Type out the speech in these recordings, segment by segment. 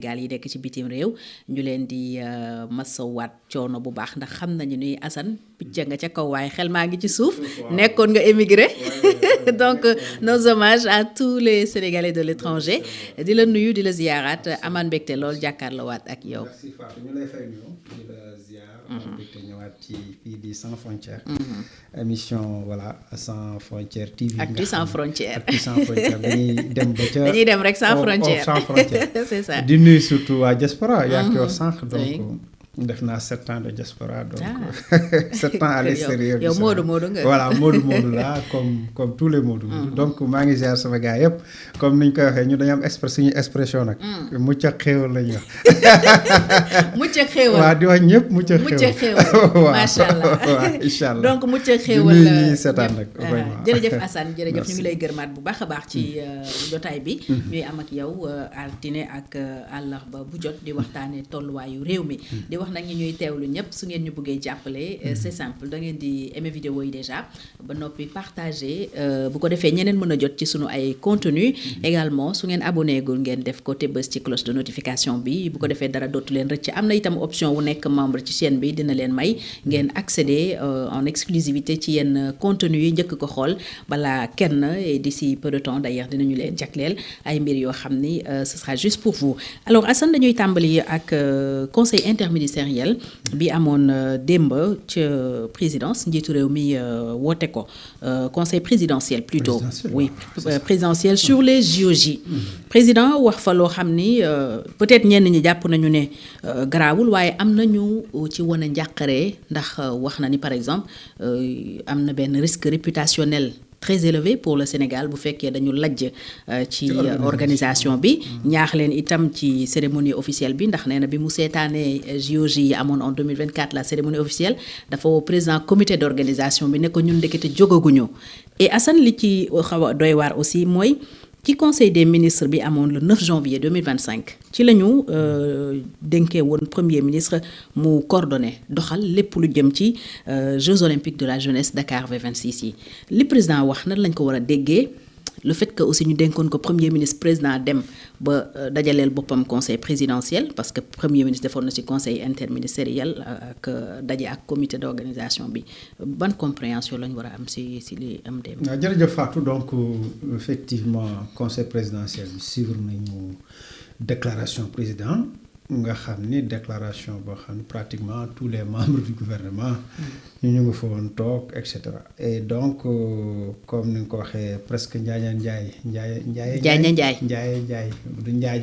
gaal yi nekk ci bitim réew ñu leen di masawaat coono bu baax ndax xam nañu ni Assane picc nga ca kaw waaye xel maa ngi ci suuf nekkoon nga émigré donc nos hommages à tous les Sénégalais de l'étranger di la nuyu di la ziyaaraat amaan mbégte lool jàkkaarloowaat ak yow. Merci Fatou ñu lay fay nuyu di la ziyaar amaan mbégte ñëwaat ci fii di Sans Frontières émission voilà Sans Frontières TV Actu Sans Frontières Actu Sans Frontières dañuy dem rek sans frontières c'est ça di nuyu surtout waa diaspora yaa ngi wax sànq donc def naa 7 ans de diaspora donc 7 ans à l'extérieur yow Modou nga voilà Modou la comme tous les Modou donc maa ngi ziar sama gars yëpp comme niñ koy waxee ñu dañu am suñu expression nag mucc ak xéewal la ñuy wax mucc ak xéewal waaw di wax ñëpp mucc ak xéewal macha allah waaw incha allah donc mucc ak xéewal la ñuy seetaan nag vraiment jërëjëf Assane jërëjëf ñu ngi lay gërmaat bu baax a baax ci jotaay bi ñuy am ak yow altine ak àllarba bu jot di waxtaane tolluwaayu réew mi di wax nag ñi ñuy teewlu ñëpp su ngeen ñu bëggee jàppale c'est simple da ngeen di aimer vidéo yi déjà ba noppi partager bu ko defee ñeneen mën a jot ci sunu ay contenu également su ngeen abonné gul ngeen def ko te bës ci cloche de notification bi bu ko defee dara dootu leen rëcc am na itam option wu nekk membre ci chaîne bi dina leen may ngeen accéder en exclusivité ci yenn contenu yi njëkk ko xool balaa kenn et d'ici peu de temps d'ailleurs dinañu leen jagleel ay mbir yoo xam ni ce sera juste pour vous alors Assane dañuy tàmbali ak conseil interministériel bi amoon démb ca présidence njiitu réew mi woote ko conseil présidentiel plutôt oui présidentiel sur les JOJ président wax fa loo xam ni peut-être ñenn ñi jàpp nañu ne garaawul waaye am nañu ci wane njàqare ndax wax na ni par exemple am na benn risque réputationnel très élevé pour le Sénégal bu fekkee dañu lajj ci organisation bi ñaax leen itam ci cérémonie officielle bi ndax nee na bi mu seetaanee JOJ yi amoon en 2024 la cérémonie officielle dafa woo président comité d'organisation bi ne ko ñun ndekete jógaguñu et Assane li ci xaw a doy waar aussi mooy ci conseil des ministres bi amoon le 9 janvier 2025 ci la ñu dénkee woon premier ministre mu coordonné doxal lépp lu jëm ci Jeux olympiques de la jeunesse Dakar V26 yi li président wax nan lañ ko war a déggee le fait que aussi ñu dénkoon ko premier ministre président dem ba dajaleel boppam conseil présidentiel parce que premier ministre defoon na ci conseil interministériel ak daje ak comité d'organisation bi ban compréhension lañ war a am ci li am dem. waaw jërëjëf Fatou donc effectivement conseil présidentiel bi suivre nañu déclaration président nga xam ni déclaration boo xam ni pratiquement tous les membres du gouvernement ñu ngi fa woon toog et cetera et donc comme ni nga ko waxee presque Njaaña Njaay du Njaay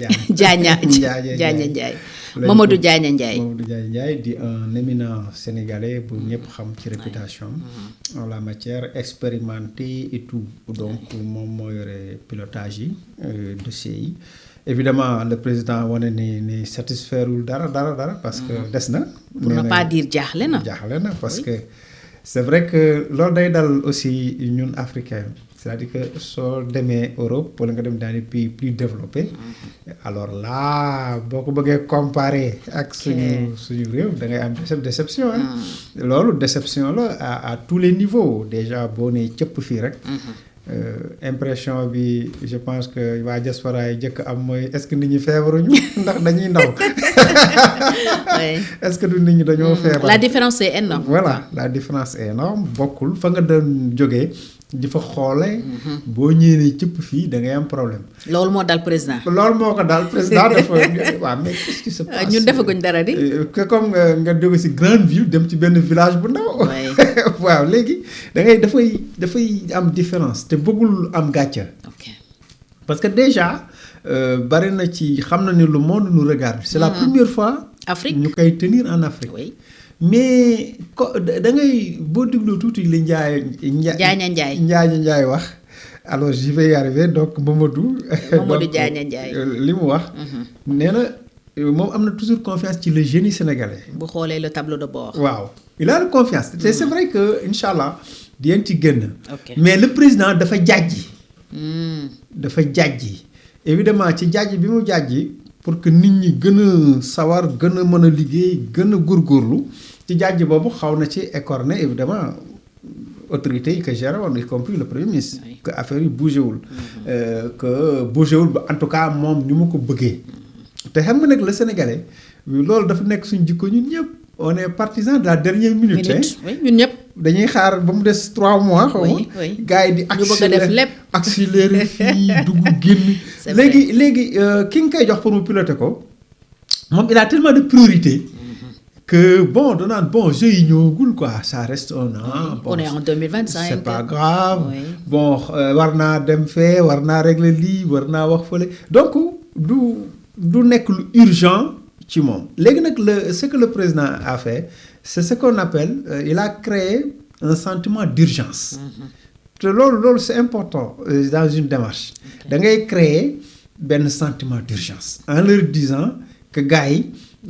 Mamadou Njaaña Njaay di un éminent sénégalais bu ñëpp xam ci réputation en la matière expérimenté et tout donc moom moo yore pilotage yi dossier yi. Évidemment le président wane ni satisfairewul dara parce que des na. pour ne pas dire jaaxle na parce que c'est vrai que loolu day dal aussi ñun africains c'est-à-dire que soo demee Europe wala nga dem dans les pays plus développés alors là boo ko bëggee comparer ak suñu réew da ngay am déception loolu déception la à tous les niveaux déjà boo nee cëpp fii rek. Impression bi je pense que waa diaspora yi jëkk am mooy est-ce que nit ñi feebaruñu ndax dañuy ndaw est-ce que du nit ñi dañoo feebar. La différence est énorme. Voilà la différence est énorme bokkul fa nga doon jógee di fa xoole boo ñëwee cëpp fii da ngay am problème. loolu moo dal président. loolu moo ko dal président dafa waaw mais qu'est-ce qui se passe. ñun defaguñ dara di. que comme nga jóge ci grande ville dem ci benn village bu ndaw. waaw léegi dafay am différence te bëggul am gàcce. parce que déjà bari na ci xam na ni le monde nous regarde. c'est la première fois. Afrique ñu koy tenir en Afrique. oui. mais da ngay boo dégloo tuuti li Njaay wax alors je vais y arriver donc Mamadou Njaaña Njaay li mu wax nee na moom am na toujours confiance ci le génie sénégalais. bu xoolee le tableau de bord. waaw il a la confiance te c'est vrai que incha allah di ngeen ci génn. mais le président dafa jàjji. Évidemment ci jàjji bi mu jàjji pour que nit ñi gën a sawar gën a mën a liggéey gën a góorgóorlu ci jàjji boobu xaw na ci écorné évidemment autorités yi que géré woon y compris le premier ministre. que affaire yi bougé wul. que bougé wul ba en tout cas moom ni mu ko bëggee. te xam nga nag le Sénégalais loolu dafa nekk suñu jikko ñun ñëpp on est partisan de la dernière minute. oui ñun ñëpp. dañuy xaar ba mu des 3 mois. xaw ma gars yi di. ñu bëgg a def lépp accéléré fii dugg génn. léegi ki nga koy jox pour mu piloter ko moom il a tellement de priorités. que bon danaan bon jeux yi ñëwagul quoi ça reste un an. Bon, on est en 2025. c'est pas grave. Bon war naa dem fee war naa régler lii war naa wax fële donc du nekk lu urgent ci moom. léegi nag ce que le président a fait c'est ce qu'on appelle il a créé un sentiment d'urgence. te loolu c'est important dans une démarche. da ngay créer benn sentiment d'urgence en leur disant que gars yi.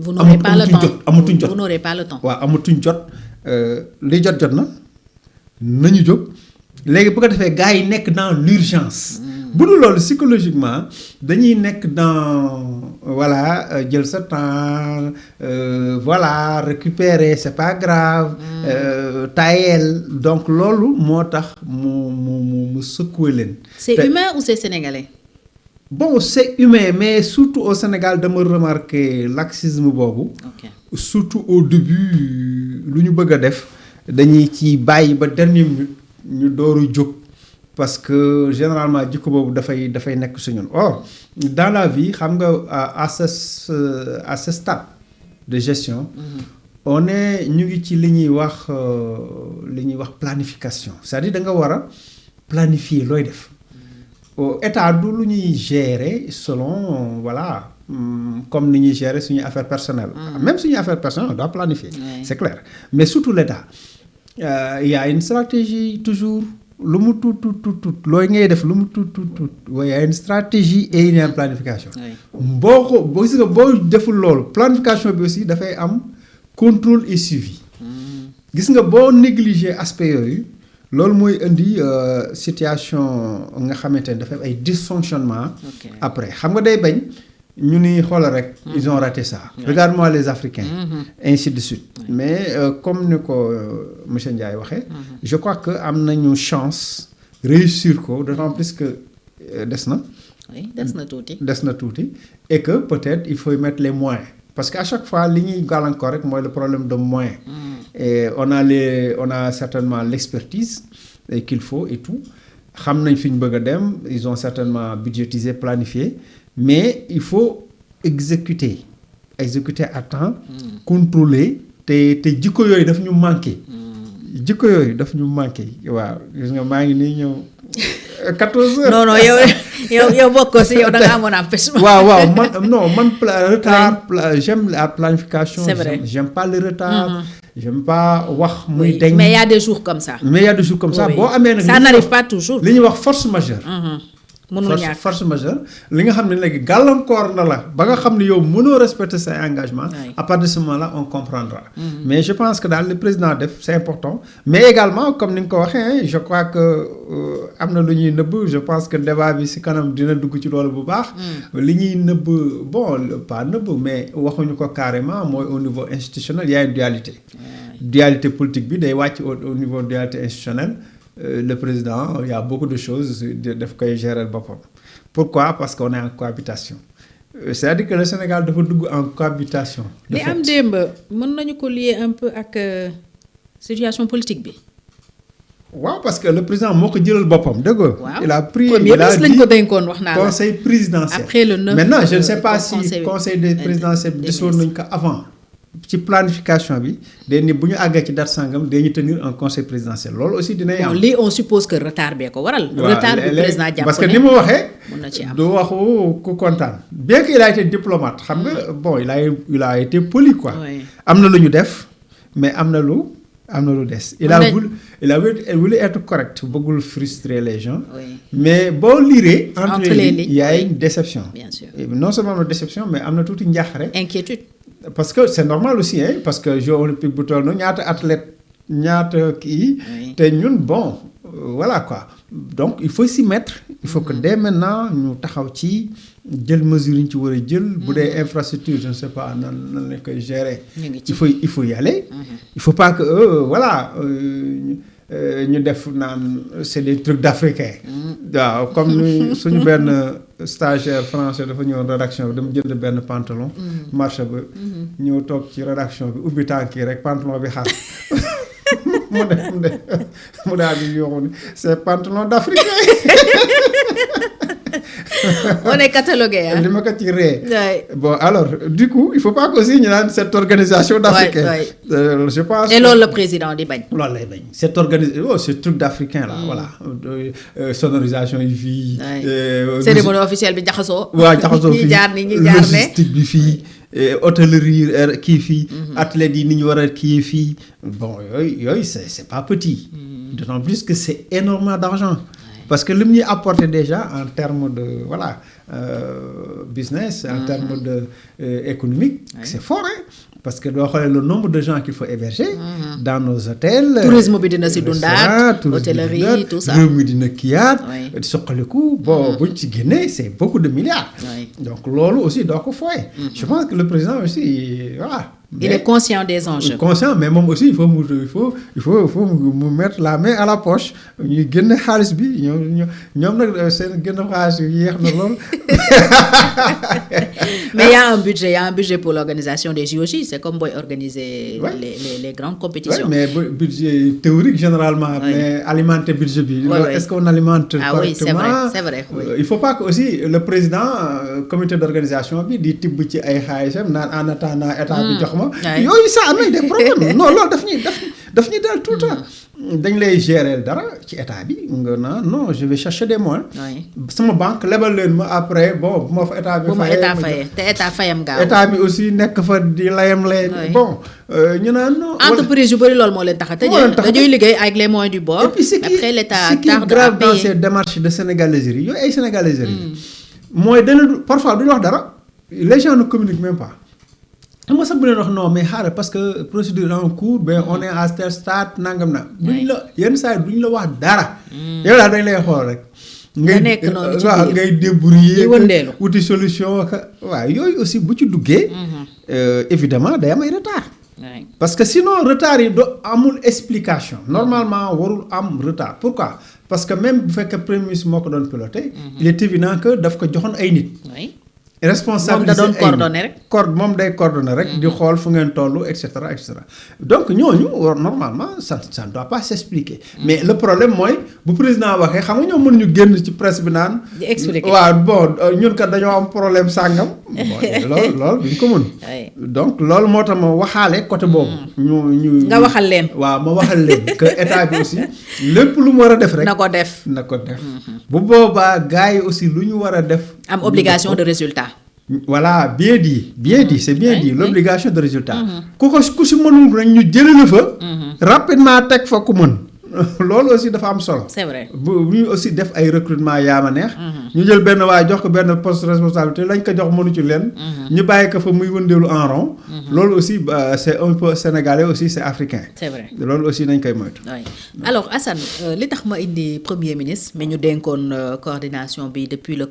vous n'aurez pas le temps amatuñ jot vous n'aurez pas le temps. waaw amatuñ jot li jot na nañu jóg léegi bu ko defee gars yi nekk dans l'urgence. bu dul loolu psychologiquement dañuy nekk dans voilà jël sa temps voilà récupérer c'est pas grave. tayel donc loolu moo tax mu secouer leen. c'est humain ou c'est sénégalais. Bon c'est humain mais surtout au Sénégal dama remarquer laxisme boobu. Surtout au début lu ñu bëgg a def dañuy ci bàyyi ba dernière minute ñu door a jóg parce que généralement jikko boobu dafay nekk su ñun. Or dans la vie xam nga à ce stade de gestion. On est ñu ngi ci li ñuy wax planification c'est-à-dire da nga war a planifier looy def. État du lu ñuy gérer selon voilà comme ni ñuy gérer suñu affaire personnelle. Même suñu affaire personnelle on doit planifier. C'est clair mais surtout l'État il y a une stratégie toujours lu mu tuut looy ngay def lu mu tuut il y a une stratégie et il y a une planification. boo gis nga boo deful loolu planification bi aussi dafay am contrôle et suivi. gis nga boo négliger aspect yooyu. loolu mooy indi situation nga xamante ne dafay ay dysfonctionnement. Après xam nga day bañ ñu ni xoolal rek. ils ont raté ça. Regarde-moi les Africains. Ainsi de suite. Mais comme ni ko monsieur Ndiaye waxee. Je crois que am nañu chance réussir ko d'autant plus que des na. oui des na tuuti et que peut-être il faut y mettre les moyens parce que à chaque fois li ñuy gàllankoor rek mooy le problème de moyens. Et on a certainement l'expertise qu'il faut et tout xam nañ fi ñu bëgg a dem ils ont certainement budgétisé planifié mais il faut exécuter à temps. Contrôler te jikko yooyu daf ñu manqué. Waaw gis nga maa ngi nii ñëw 14 heures. non yow bokkoo si yow da nga amoon empêchement. waaw man retard j'aime la planification. C'est vrai. J'aime pas le retard. J'aime pas wax muy deñ. mais il y a des jours comme ça. boo amee nag. ça n'arrive pas toujours. li ñuy wax force majeure. mënul ñàkk force majeure li nga xam ne léegi gàllankoor na la ba nga xam ne yow mënoo respecter say engagements. à partir de ce moment-là on comprendra. mais je pense que daal le président def c'est important mais également comme ni nga ko waxee je crois que am na lu ñuy nëbb je pense que débat bi ci kanam dina dugg ci loolu bu baax. li ñuy nëbb bon pas nëbb mais waxuñu ko carrément mooy au niveau institutionnel il y a une dualité politique bi day wàcc au niveau dualité institutionnelle. Le président il y a beaucoup de choses daf koy gérer boppam. Pourquoi? Parce qu'on est en cohabitation. C'est-à-dire que le Sénégal dafa dugg en cohabitation. li am démb mën nañu ko lier un peu ak situation politique bi. waaw parce que le président moo ko jëlal boppam dégg nga. waaw il a pris il a dit lañ ko dénkoon wax naa la conseil présidentiel. après le 9 maintenant je ne sais pas si conseil des présidentiel bi desoon nañ ko avant. ci planification bi day ni bu ñu àggee ci date sangam dañuy tenir un conseil présidentiel loolu aussi dinañ am. lii on suppose que retard bee ko waral. retard bi président jàpp parce que ni mu waxee. mën na ci am du waxu ku kontaan. bien que il a été diplomate xam nga bon il a été poli quoi. am na lu ñu def mais am na lu des. il a voulu être correct bëggul frustrer les gens. mais boo liree. entre les lignes il y a une déception. bien sûr et non seulement une déception mais am na tuuti njaaxare. inquiétude. parce que c'est normal aussi hein parce que Jeux olympiques bu toll noonu ñaata athlète ñaata kii. te ñun bon voilà quoi donc il faut s'y mettre. il faut que dès maintenant ñu taxaw ci jël mesures yi ñu ci war a jël. bu dee infrastructure je ne sais pas nan lañ koy gérer. il faut y aller. il faut pas que voilà ñu def naan c'est des trucs d'africains. waaw comme suñu benn stagiaire français dafa ñëwoon rédaction bi dama jënd benn pantalon. marché ba. ñëw toog ci rédaction bi ubbi tànk yi rek pantalon bi xaar. mu daal di yokku ni c'est pantalon d'Africain. On est catalogué, hein? li ma ko ci ree. Bon alors du coup il faut pas que aussi ñu naan cette organisation d'Africains. Je pense. Et loolu le président di bañ. loolu lay bañ cette organisation ce truc d'Africain là voilà sonorisation yi fii. cérémonie officielle bi jaxasoo. waaw jaxasoo fii ñi jaar ni ñi jaar ne logistique bi fii. hôtellerie kii fii. athlètes yi ni ñu war a kii fii. bon yooyu c'est pas petit. D'autant plus que c'est énormément d'argent. Parce que li mu ñuy apporter déjà en termes de voilà business en termes de économique c'est fort hein parce que doo xoolee le nombre de gens qu'il faut héberger dans nos hôtels. tourisme bi dina si dundaat hôtellerie tout ça réew mi dina kiyaat soqaliku bon buñ ci génnee c'est beaucoup de milliards. Donc loolu aussi doo ko fooye. Je pense que le président aussi voilà. Il est conscient des enjeux. Conscient mais moom aussi il faut mu mettre la main à la poche ñuy génne xaalis bi ñoom nag seen génn xaalis yi yéex na lool. Mais il y a un budget pour l'organisation des JOJ, c'est comme booy organiser les grandes compétitions. Mais budget théorique généralement mais alimenter budget bi. Est-ce qu'on alimente correctement? Oui, c'est vrai. Il faut pas que aussi le président comité d'organisation bi di tibb ci ay xaalisam naan en attendant état bi jox yooyu ça amène des problèmes. Non loolu daf ñuy dal tout le temps. dañ lay gérer dara ci état bi nga naan non je vais chercher des moyens. sama banque lebal leen ma après bon bu ma fa état bi. fayee te état fayam gaaw. état bi aussi nekk fa di layam leen. bon ñu naan non. entreprise yu bëri loolu moo leen tax a tëjee. dañuy liggéey avec les moyens du bord. Après l'état tarde à payer. dans ces démarches de sénégaliserie yooyu ay sénégaliserie mooy parfois duñu wax dara les gens ne communiquent même pas. xam nga sax bu leen wax non mais xaaral parce que procédure en cours ben on est à tel stade nangam na duñ la yenn saa yi duñ la wax dara. yow daal dañ lay xool rek. nga nekk noonu ci biir ngay débrouiller wuti solution waaw yooyu aussi bu ci duggee. Évidemment day am ay retard. Parce que sinon retard yi amul explication normalement warul am retard pourquoi parce que même bu fekkee premier ministre moo ko doon piloté. Il est évident que daf ko joxoon ay nit. responsabilité moom da doon coordonné rek. moom day coordonné rek di xool fu ngeen toll et cetera et cetera donc ñooñu normalement ça ne doit pas s'expliquer. Mais le problème mooy bu président waxee xam nga ñoom mënuñu génn ci presse bi naan. di expliquer waaw bon ñun kat dañoo am problème sàngam. loolu duñ ko mën. donc loolu moo tax ma waxaale côté boobu. ñu nga waxal leen. waaw ma waxal leen que état bi aussi lépp lu mu war a def rek. na ko def. bu boobaa gars yi aussi lu ñu war a def. am obligation de résultat. Voilà bien dit c'est bien dit l'obligation de résultat. ku si mënul rek ñu jëlee la fa. rapidement teg fa ku mën. loolu aussi dafa am solo. C'est vrai. bu ñu aussi def ay recrutement yaama neex. ñu jël benn waaye jox ko benn poste de responsabilité lañ ko jox mënu ci leen. ñu bàyyi ko fa muy wëndeelu en rond. loolu aussi c'est un peu sénégalais aussi c'est africain. C'est vrai. loolu aussi nañ koy moytu. Alors Assane li tax ma indi premier ministre mais ñu dénkoon coordination bi depuis le